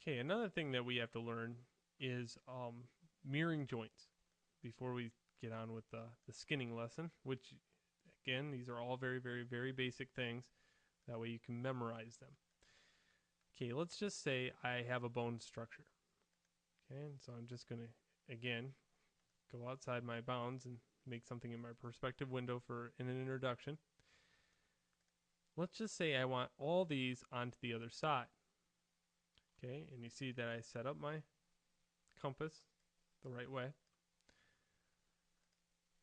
Okay, another thing that we have to learn is mirroring joints before we get on with the skinning lesson, which, again, these are all very, very, very basic things. That way you can memorize them. Okay, let's just say I have a bone structure. Okay, and so I'm just going to, again, go outside my bounds and make something in my perspective window for an introduction. Let's just say I want all these onto the other side. Okay, and you see that I set up my compass the right way.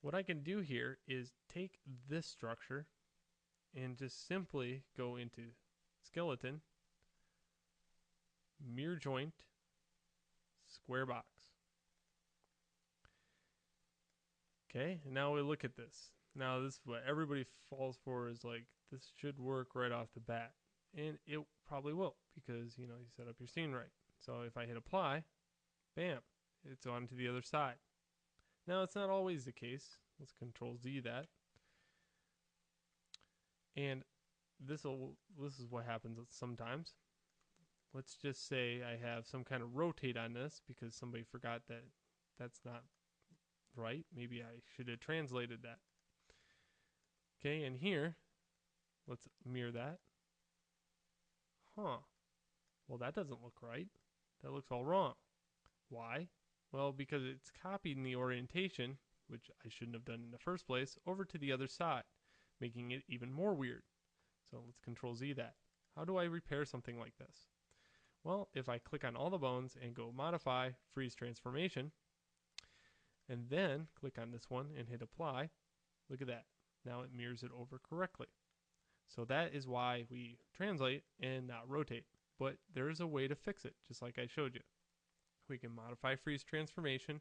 What I can do here is take this structure and just simply go into skeleton, mirror joint, square box. Okay, and now we look at this. Now this is what everybody falls for, is like, this should work right off the bat. And it probably will, because you set up your scene right. So if I hit apply, bam, it's on to the other side. Now it's not always the case. Let's control Z that. And this is what happens sometimes. Let's just say I have some kind of rotate on this because somebody forgot that that's not right. Maybe I should have translated that. Okay, and here, let's mirror that. Well, that doesn't look right. That looks all wrong. Why? Well, because it's copying the orientation, which I shouldn't have done in the first place, over to the other side, making it even more weird. So let's control Z that. How do I repair something like this? Well, if I click on all the bones and go modify, freeze transformation, and then click on this one and hit apply, look at that. Now it mirrors it over correctly. So that is why we translate and not rotate. But there is a way to fix it, just like I showed you. We can modify freeze transformation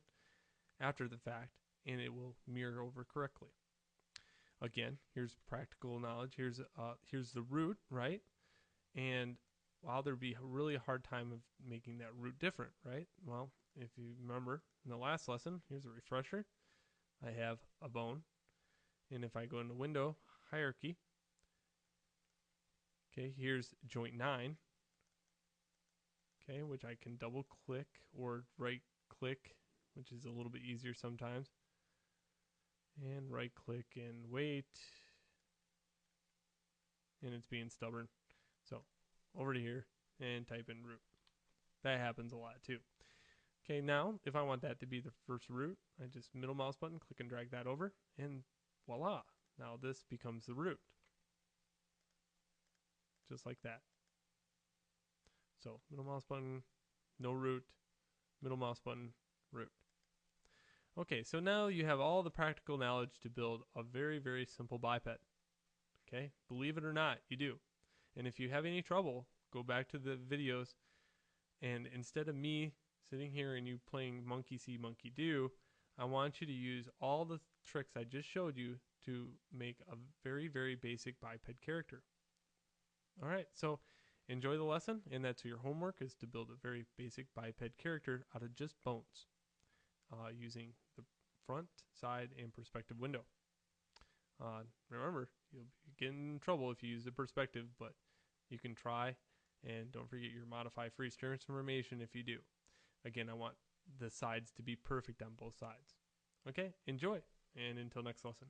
after the fact, and it will mirror over correctly. Again, here's practical knowledge. Here's the root, right? And while there'd be really a hard time of making that root different, right? Well, if you remember in the last lesson, here's a refresher. I have a bone, and if I go into window, hierarchy, okay, here's joint 9, okay, which I can double click or right click, which is a little bit easier sometimes, and right click and wait, and it's being stubborn. So over to here and type in root. That happens a lot too. Okay, now if I want that to be the first root, I just middle mouse button, click and drag that over, and voila, now this becomes the root. Just like that. So middle mouse button, no root, middle mouse button, root. Okay, so now you have all the practical knowledge to build a very, very simple biped. Okay, believe it or not, you do. And if you have any trouble, go back to the videos, and instead of me sitting here and you playing monkey see, monkey do, I want you to use all the tricks I just showed you to make a very, very basic biped character. All right, so enjoy the lesson, and that's your homework, is to build a very basic biped character out of just bones using the front, side, and perspective window. Remember, you'll get in trouble if you use the perspective, but you can try, and don't forget your modify freeze transformation if you do. Again, I want the sides to be perfect on both sides. Okay, enjoy, and until next lesson.